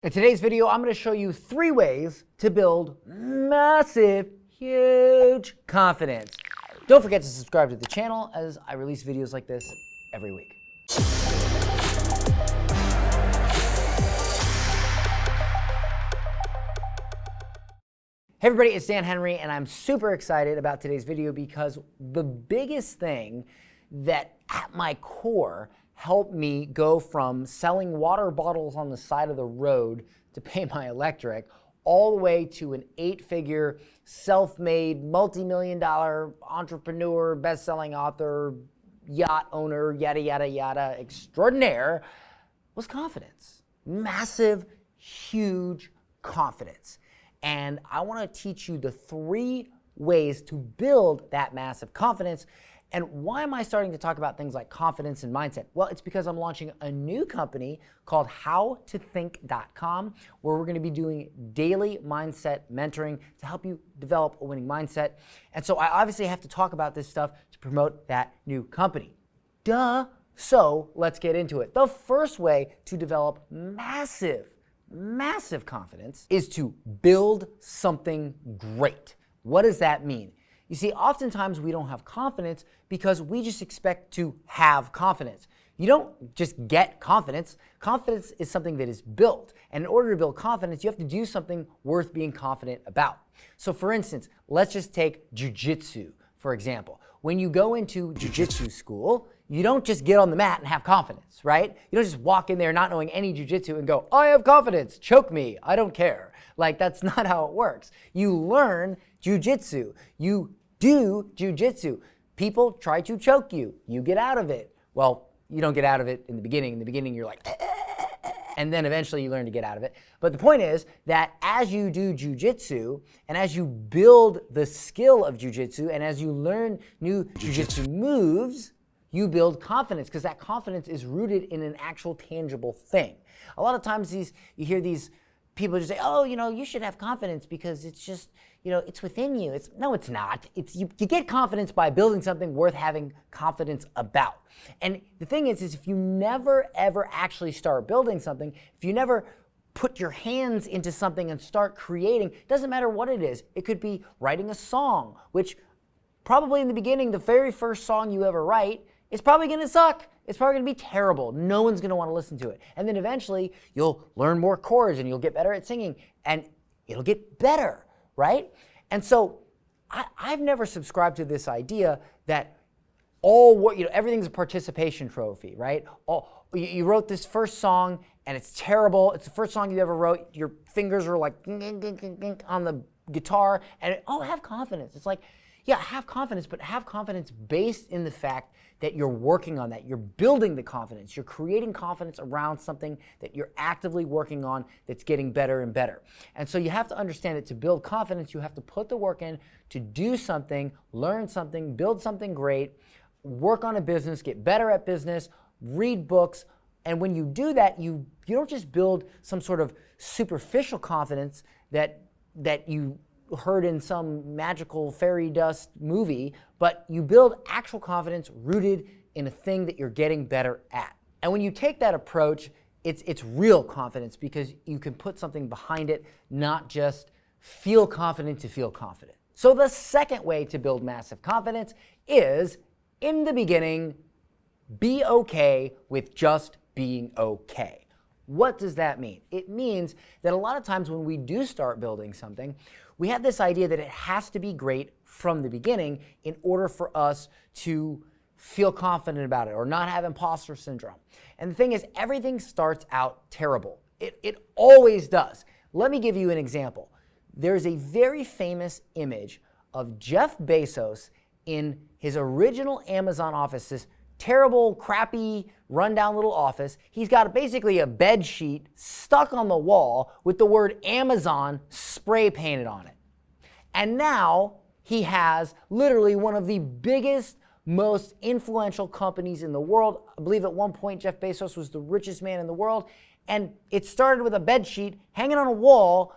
In today's video, I'm going to show you 3 ways to build massive, huge confidence. Don't forget to subscribe to the channel as I release videos like this every week. Hey everybody, it's Dan Henry, and I'm super excited about today's video because the biggest thing that at my core helped me go from selling water bottles on the side of the road to pay my electric all the way to an 8-figure, self-made, multi-million-dollar entrepreneur, best-selling author, yacht owner, yada, yada, yada, extraordinaire was confidence. Massive, huge confidence. And I want to teach you the 3 ways to build that massive confidence. And why am I starting to talk about things like confidence and mindset? Well, it's because I'm launching a new company called howtothink.com, where we're going to be doing daily mindset mentoring to help you develop a winning mindset. And so I obviously have to talk about this stuff to promote that new company. Duh. So let's get into it. The first way to develop massive confidence is to build something great. What does that mean? You see, oftentimes we don't have confidence because we just expect to have confidence. You don't just get confidence. Confidence is something that is built. And in order to build confidence, you have to do something worth being confident about. So for instance, let's just take jiu-jitsu, for example. When you go into jiu-jitsu school, you don't just get on the mat and have confidence, right? You don't just walk in there not knowing any jiu-jitsu and go, I have confidence, choke me, I don't care. Like, that's not how it works. You learn jiu-jitsu. You do jiu-jitsu. People try to choke you. You get out of it. Well, you don't get out of it in the beginning. In the beginning, you're like, and then eventually you learn to get out of it. But the point is that as you do jiu-jitsu and as you build the skill of jiu-jitsu and as you learn new jiu-jitsu moves, you build confidence because that confidence is rooted in an actual tangible thing. A lot of times you hear these people just say, oh, you should have confidence because it's just, it's within you. No, it's not. You get confidence by building something worth having confidence about. And the thing is if you never, ever actually start building something, if you never put your hands into something and start creating, it doesn't matter what it is. It could be writing a song, which probably in the beginning, the very first song you ever write, it's probably going to suck. It's probably going to be terrible. No one's going to want to listen to it. And then eventually you'll learn more chords and you'll get better at singing and it'll get better, right? And so I've never subscribed to this idea that everything's a participation trophy, right? You wrote this first song and it's terrible. It's the first song you ever wrote. Your fingers are like on the guitar and have confidence. It's like, yeah, have confidence, but have confidence based in the fact that you're working on that. You're building the confidence. You're creating confidence around something that you're actively working on that's getting better and better. And so you have to understand that to build confidence, you have to put the work in to do something, learn something, build something great, work on a business, get better at business, read books. And when you do that, you don't just build some sort of superficial confidence that you heard in some magical fairy dust movie, but you build actual confidence rooted in a thing that you're getting better at. And when you take that approach, it's real confidence because you can put something behind it, not just feel confident to feel confident. So the second way to build massive confidence is, in the beginning, be okay with just being okay. What does that mean? It means that a lot of times when we do start building something, we have this idea that it has to be great from the beginning in order for us to feel confident about it or not have imposter syndrome. And the thing is, everything starts out terrible. It always does. Let me give you an example. There's a very famous image of Jeff Bezos in his original Amazon office, this terrible, crappy, rundown little office. He's got basically a bed sheet stuck on the wall with the word Amazon spray painted on it. And now he has literally one of the biggest, most influential companies in the world. I believe at one point Jeff Bezos was the richest man in the world. And it started with a bed sheet hanging on a wall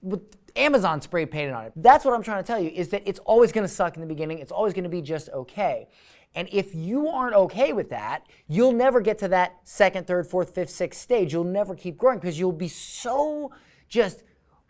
with Amazon spray painted on it. That's what I'm trying to tell you, is that it's always going to suck in the beginning. It's always going to be just okay. And if you aren't okay with that, you'll never get to that second, third, fourth, fifth, sixth stage. You'll never keep growing because you'll be so just,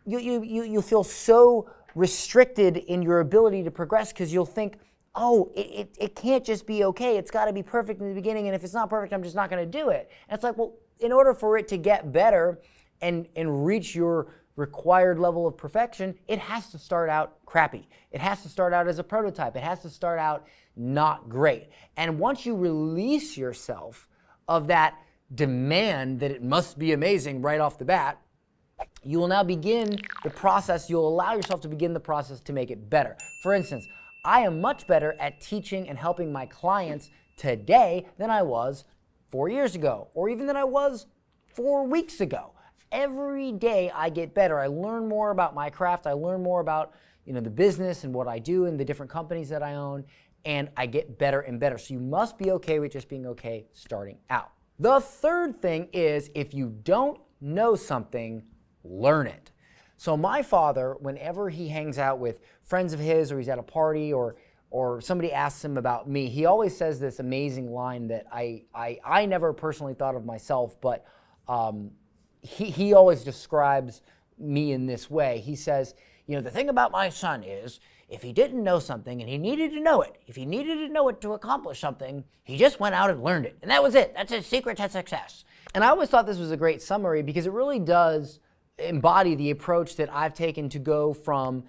you'll feel so restricted in your ability to progress because you'll think, oh, it can't just be okay. It's got to be perfect in the beginning, and if it's not perfect, I'm just not going to do it. And it's like, well, in order for it to get better and reach your required level of perfection, it has to start out crappy. It has to start out as a prototype. It has to start out not great. And once you release yourself of that demand that it must be amazing right off the bat, you will now begin the process, you'll allow yourself to begin the process to make it better. For instance, I am much better at teaching and helping my clients today than I was 4 years ago, or even than I was 4 weeks ago. Every day I get better. I learn more about my craft. I learn more about the business and what I do and the different companies that I own, and I get better and better. So you must be okay with just being okay starting out. The third thing is, if you don't know something, learn it. So my father, whenever he hangs out with friends of his, or he's at a party, or somebody asks him about me, he always says this amazing line that I never personally thought of myself, but he always describes me in this way. He says, the thing about my son is, if he didn't know something and he needed to know it, if he needed to know it to accomplish something, he just went out and learned it. And that was it. That's his secret to success. And I always thought this was a great summary because it really does embody the approach that I've taken to go from,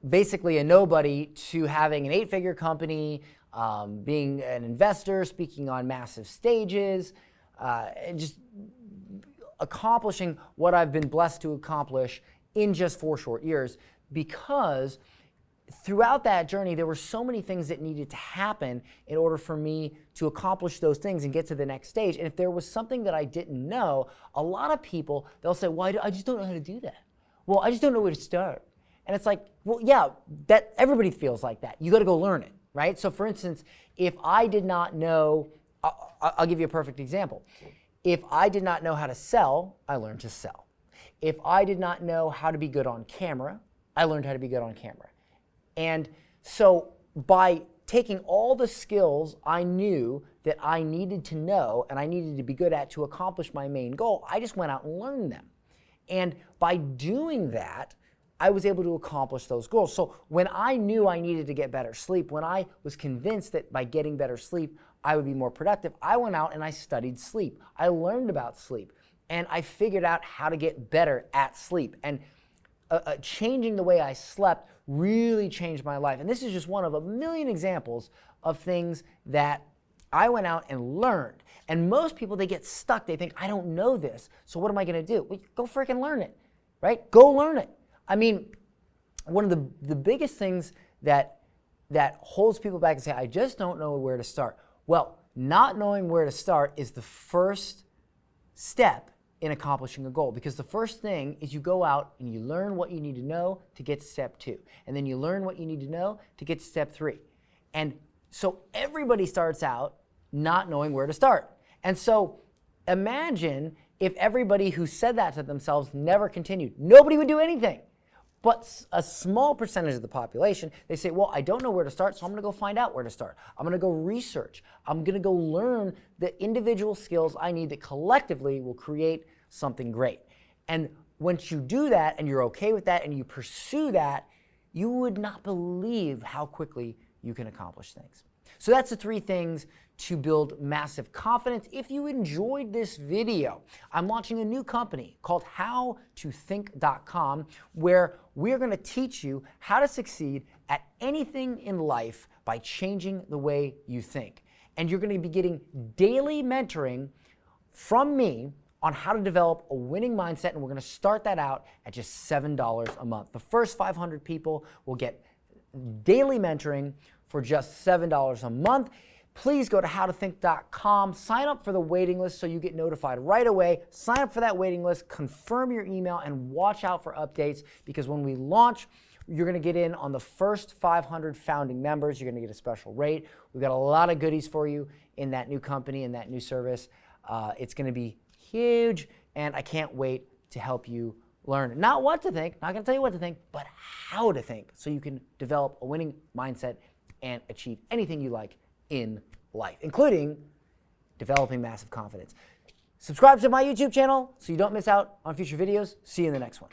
basically a nobody to having an 8-figure company, being an investor, speaking on massive stages, and just accomplishing what I've been blessed to accomplish in just 4 short years, because throughout that journey, there were so many things that needed to happen in order for me to accomplish those things and get to the next stage. And if there was something that I didn't know, a lot of people, they'll say, well, I just don't know how to do that. Well, I just don't know where to start. And it's like, well, yeah, that everybody feels like that. You got to go learn it, right? So for instance, if I did not know, I'll give you a perfect example. If I did not know how to sell, I learned to sell. If I did not know how to be good on camera, I learned how to be good on camera. And so by taking all the skills I knew that I needed to know and I needed to be good at to accomplish my main goal, I just went out and learned them. And by doing that, I was able to accomplish those goals. So when I knew I needed to get better sleep, when I was convinced that by getting better sleep, I would be more productive, I went out and I studied sleep. I learned about sleep, and I figured out how to get better at sleep. And changing the way I slept really changed my life. And this is just one of a million examples of things that I went out and learned. And most people, they get stuck. They think, I don't know this, so what am I going to do? Well, go freaking learn it, right? Go learn it. I mean, one of the biggest things that holds people back and say, I just don't know where to start. Well, not knowing where to start is the first step in accomplishing a goal, because the first thing is you go out and you learn what you need to know to get to step 2, and then you learn what you need to know to get to step 3. And so everybody starts out not knowing where to start. And so imagine if everybody who said that to themselves never continued. Nobody would do anything. But a small percentage of the population, they say, well, I don't know where to start, so I'm going to go find out where to start. I'm going to go research. I'm going to go learn the individual skills I need that collectively will create something great. And once you do that and you're okay with that and you pursue that, you would not believe how quickly you can accomplish things. So that's the 3 things to build massive confidence. If you enjoyed this video, I'm launching a new company called HowToThink.com, where we're going to teach you how to succeed at anything in life by changing the way you think. And you're going to be getting daily mentoring from me on how to develop a winning mindset, and we're going to start that out at just $7 a month. The first 500 people will get daily mentoring for just $7 a month. Please go to howtothink.com, sign up for the waiting list so you get notified right away. Sign up for that waiting list, confirm your email, and watch out for updates, because when we launch, you're going to get in on the first 500 founding members. You're going to get a special rate. We've got a lot of goodies for you in that new company and that new service. It's going to be huge, and I can't wait to help you learn not what to think, not going to tell you what to think, but how to think, so you can develop a winning mindset and achieve anything you like in life, including developing massive confidence. Subscribe to my YouTube channel so you don't miss out on future videos. See you in the next one.